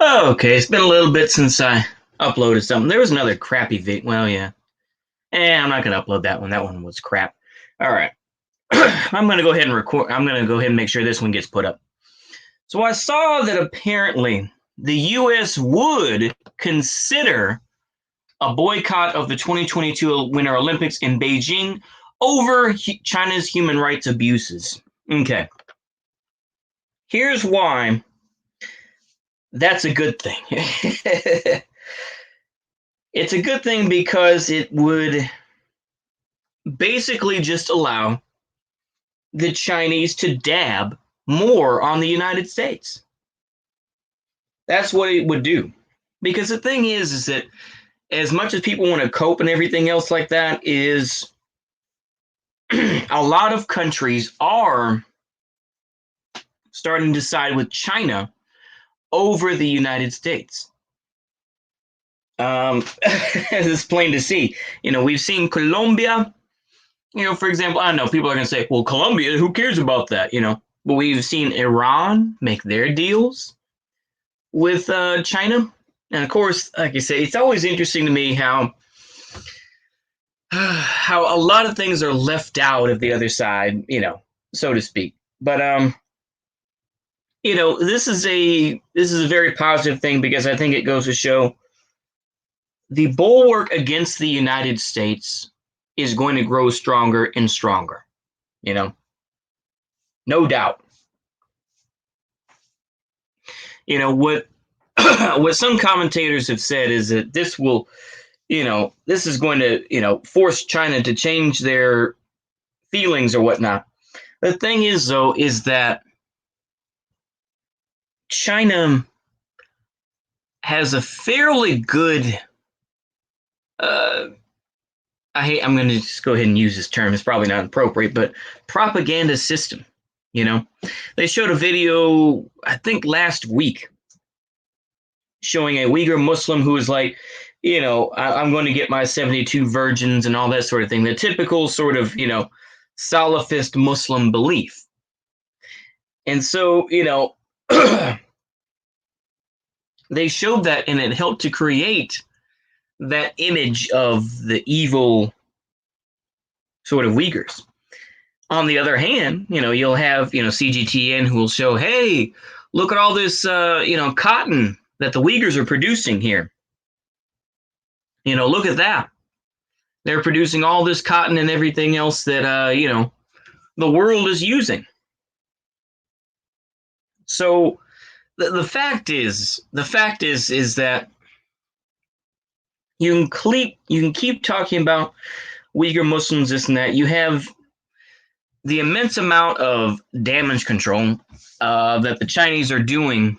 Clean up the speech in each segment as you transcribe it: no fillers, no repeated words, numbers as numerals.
Okay, it's been a little bit since I uploaded something. There was another crappy video. Well, yeah. I'm not going to upload that one. That one was crap. All right. I'm going to go ahead and record. I'm going to go ahead and make sure this one gets put up. So I saw that apparently the U.S. would consider a boycott of the 2022 Winter Olympics in Beijing over China's human rights abuses. Okay. Here's why that's a good thing. It's a good thing because it would basically just allow the Chinese to dab more on the United States. That's what it would do. Because the thing is that as much as people want to cope and everything else like that, is a lot of countries are starting to side with China over the United States. It's plain to see. We've seen Colombia. For example, I don't know, people are going to say, well, Colombia, who cares about that? But we've seen Iran make their deals with China. And of course, like I say, it's always interesting to me how a lot of things are left out of the other side, so to speak. But this is a very positive thing because I think it goes to show the bulwark against the United States is going to grow stronger and stronger, no doubt. What what some commentators have said is that this will, this is going to, force China to change their feelings or whatnot. The thing is, though, is that China has a fairly good, I'm going to just go ahead and use this term. It's probably not appropriate, but propaganda system. They showed a video, I think last week, showing a Uyghur Muslim who was like, I'm going to get my 72 virgins and all that sort of thing. The typical sort of, Salafist Muslim belief. And so, they showed that and it helped to create that image of the evil sort of Uyghurs. On the other hand, you'll have, CGTN who will show, hey, look at all this, cotton that the Uyghurs are producing here. Look at that. They're producing all this cotton and everything else that, the world is using. So the fact is that you can keep talking about Uyghur Muslims, this and that. You have the immense amount of damage control that the Chinese are doing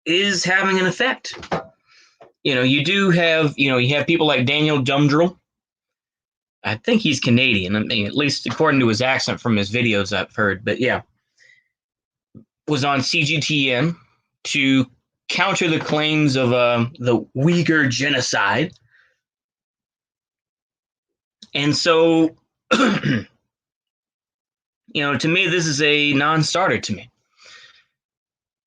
is having an effect. You do have, you have people like Daniel Dumdrill. I think he's Canadian, I mean, at least according to his accent from his videos I've heard. But yeah, was on CGTN to counter the claims of the Uyghur genocide. And so, to me, this is a non-starter to me.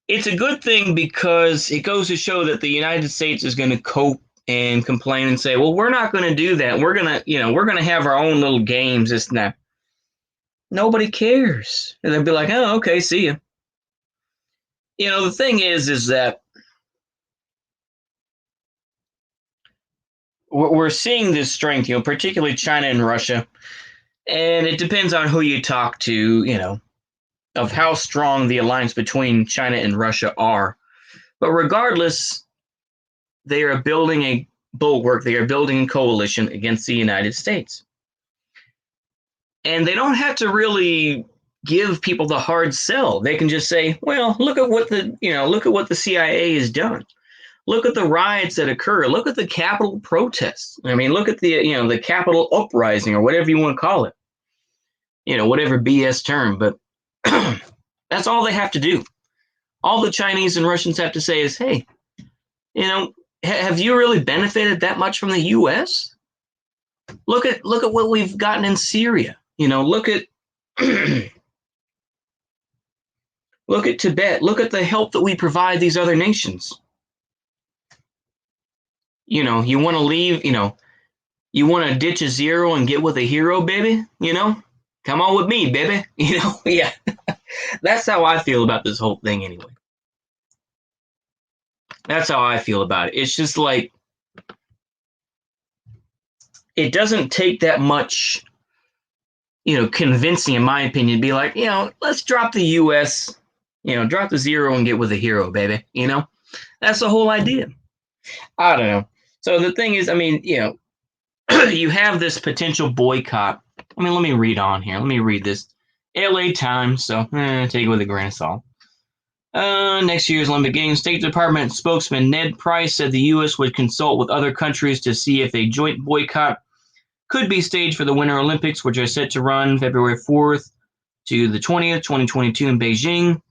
It's a good thing because it goes to show that the United States is going to cope and complain and say, well, we're not going to do that. We're going to have our own little games, this and that. Nobody cares. And they'll be like, oh, okay, see ya. The thing is that we're seeing this strength, particularly China and Russia. And it depends on who you talk to, of how strong the alliance between China and Russia are. But regardless, they are building a bulwark, they are building a coalition against the United States. And they don't have to really give people the hard sell. They can just say, well, look at what the CIA has done. Look at the riots that occur. Look at the Capitol protests. I mean, look at the Capitol uprising or whatever you want to call it. Whatever BS term, but that's all they have to do. All the Chinese and Russians have to say is, hey, have you really benefited that much from the U.S.? Look at what we've gotten in Syria. Look at Look at Tibet. Look at the help that we provide these other nations. You know, you want to leave, you want to ditch a zero and get with a hero, baby? Come on with me, baby. Yeah. That's how I feel about this whole thing anyway. That's how I feel about it. It's just like, it doesn't take that much, convincing, in my opinion, to be like, let's drop the U.S., drop the zero and get with a hero, baby. That's the whole idea. I don't know. So the thing is, I mean, you have this potential boycott. I mean, let me read on here. Let me read this. LA Times, so take it with a grain of salt. Next year's Olympic Games, State Department spokesman Ned Price said the U.S. would consult with other countries to see if a joint boycott could be staged for the Winter Olympics, which are set to run February 4th to the 20th, 2022 in Beijing.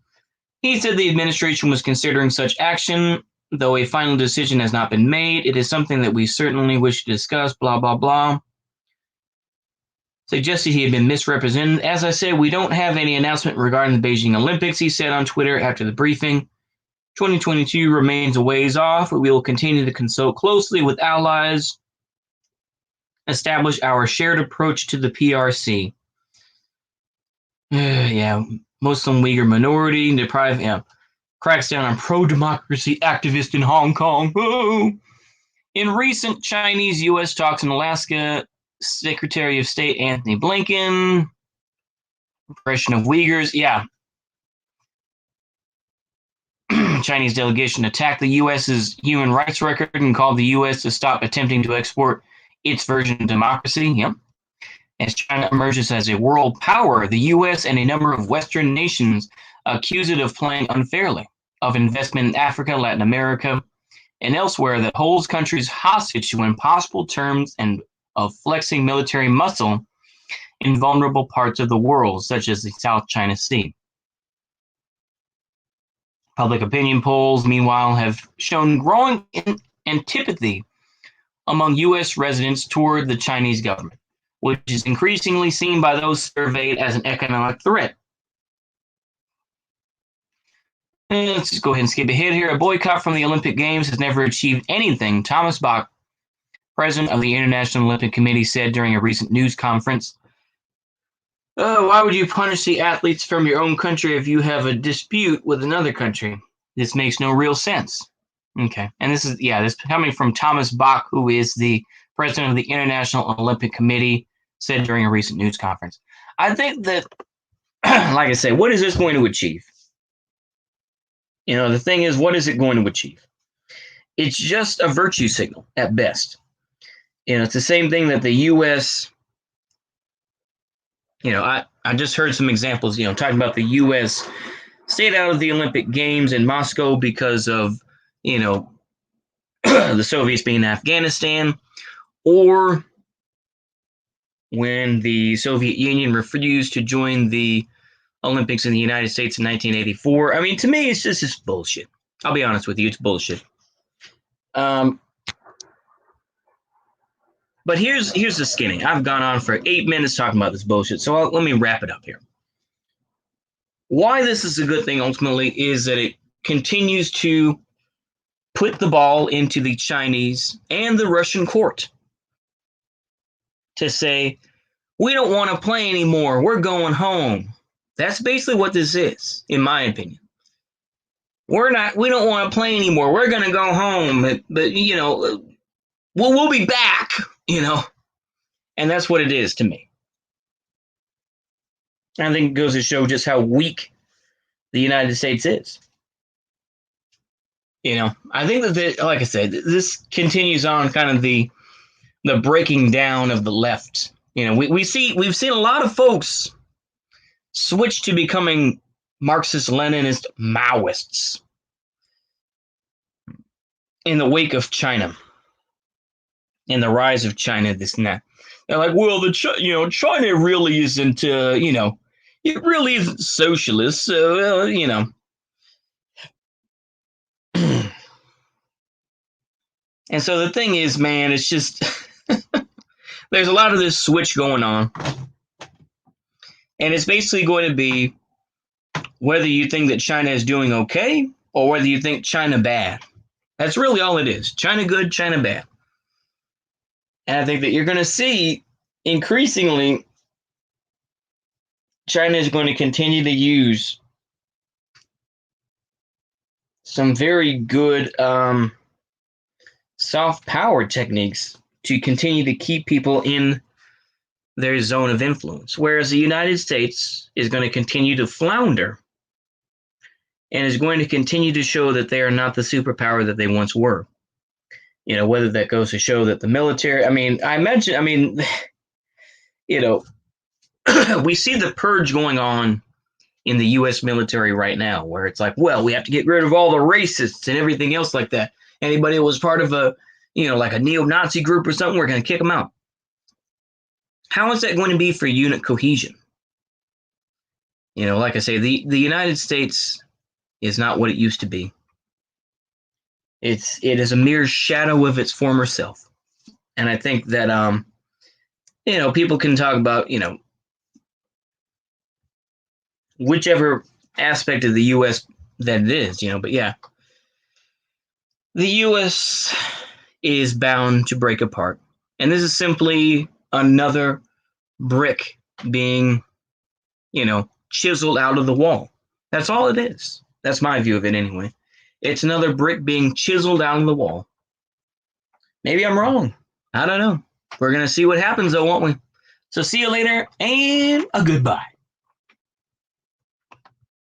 He said the administration was considering such action, though a final decision has not been made. It is something that we certainly wish to discuss, blah, blah, blah. Suggested he had been misrepresented. As I said, we don't have any announcement regarding the Beijing Olympics, he said on Twitter after the briefing. 2022 remains a ways off, but we will continue to consult closely with allies, establish our shared approach to the PRC. Yeah, Muslim Uyghur minority, cracks down on pro-democracy activists in Hong Kong. Oh. In recent Chinese-U.S. talks in Alaska, Secretary of State Anthony Blinken, oppression of Uyghurs, yeah. Chinese delegation attacked the U.S.'s human rights record and called the U.S. to stop attempting to export its version of democracy. Yep. As China emerges as a world power, the U.S. and a number of Western nations accuse it of playing unfairly, of investment in Africa, Latin America, and elsewhere that holds countries hostage to impossible terms and of flexing military muscle in vulnerable parts of the world, such as the South China Sea. Public opinion polls, meanwhile, have shown growing antipathy among U.S. residents toward the Chinese government, which is increasingly seen by those surveyed as an economic threat. And let's just go ahead and skip ahead here. A boycott from the Olympic Games has never achieved anything, Thomas Bach, president of the International Olympic Committee, said during a recent news conference. Why would you punish the athletes from your own country if you have a dispute with another country? This makes no real sense. Okay. And this is coming from Thomas Bach, who is the president of the International Olympic Committee, said during a recent news conference. I think that, like I said, what is this going to achieve? The thing is, what is it going to achieve? It's just a virtue signal at best. It's the same thing that the U.S., I just heard some examples, talking about the U.S. stayed out of the Olympic Games in Moscow because of, the Soviets being in Afghanistan, or when the Soviet Union refused to join the Olympics in the United States in 1984. I mean, to me, it's just bullshit. I'll be honest with you, it's bullshit. But here's the skinny. I've gone on for 8 minutes talking about this bullshit, so let me wrap it up here. Why this is a good thing ultimately is that it continues to put the ball into the Chinese and the Russian court to say, we don't want to play anymore. We're going home. That's basically what this is, in my opinion. We don't want to play anymore. We're going to go home, but we'll be back, and that's what it is to me. I think it goes to show just how weak the United States is. I think that, like I said, this continues on kind of the breaking down of the left. We've seen a lot of folks switch to becoming Marxist-Leninist Maoists in the wake of China, in the rise of China, this and that. They're like, well, China really isn't, it really isn't socialist, so, And so the thing is, man, it's just, there's a lot of this switch going on. And it's basically going to be whether you think that China is doing okay or whether you think China bad. That's really all it is. China good, China bad. And I think that you're going to see increasingly China is going to continue to use some very good soft power techniques to continue to keep people in their zone of influence, whereas the United States is going to continue to flounder and is going to continue to show that they are not the superpower that they once were. You know, whether that goes to show that the military, you know, we see the purge going on in the U.S. military right now, where it's like, well, we have to get rid of all the racists and everything else like that. Anybody who was part of a, like a neo-Nazi group or something, we're going to kick them out. How is that going to be for unit cohesion? Like I say, the United States is not what it used to be. It is a mere shadow of its former self. And I think that, people can talk about, whichever aspect of the U.S. that it is, but yeah, the U.S. is bound to break apart. And this is simply another brick being, chiseled out of the wall. That's all it is. That's my view of it anyway. It's another brick being chiseled out of the wall. Maybe I'm wrong. I don't know. We're going to see what happens though, won't we? So see you later and a goodbye.